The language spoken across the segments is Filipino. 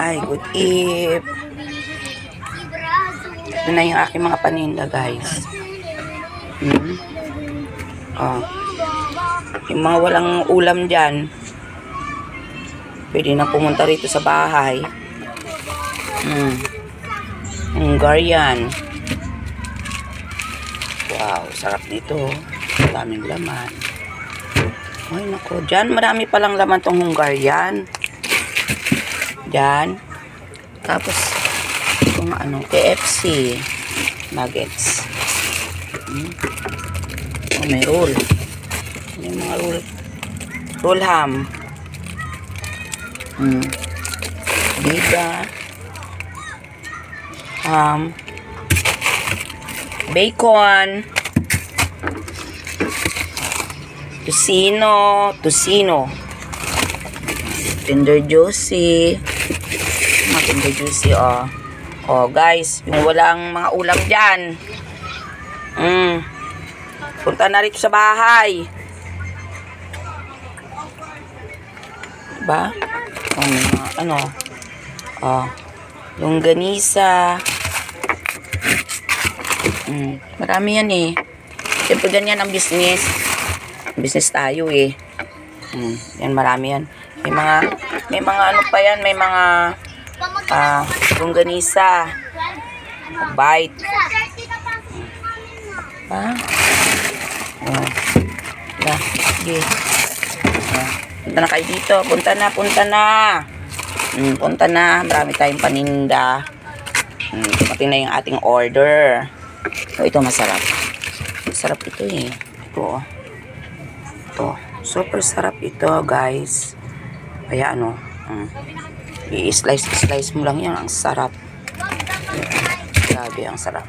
Ay, good eve. Ito na yung aking mga paninda, guys. Oh. Yung mga walang ulam dyan, pwede na pumunta rito sa bahay. Hungarian. Wow, sarap nito. Daming laman. Ay, nako. Dyan, marami palang laman tong Hungarian. Dyan. Tapos, itong KFC. Nuggets. Oh, may roll. May mga roll. Roll ham. Biga. Ham. Bacon. Tocino. Tender juicy. Tender juicy, oh. Oh, guys, yung walang mga ulam dyan. Punta na rito sa bahay. Diba? Longganisa. Marami yan eh. Siyempre ganyan ang business. Business tayo eh. Yan, marami yan. May mga ano pa yan, may mga longganisa. Bite. Sige. Punta na kayo dito. Punta na. Punta na. Marami tayong paninda. Dumating na yung ating order. So, ito masarap. Masarap ito eh. Ito. Super sarap ito, guys. Kaya i-slice mo lang yan. Ang sarap. Grabe, ang sarap.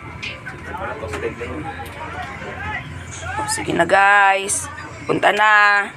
Sige na, guys. Punta na.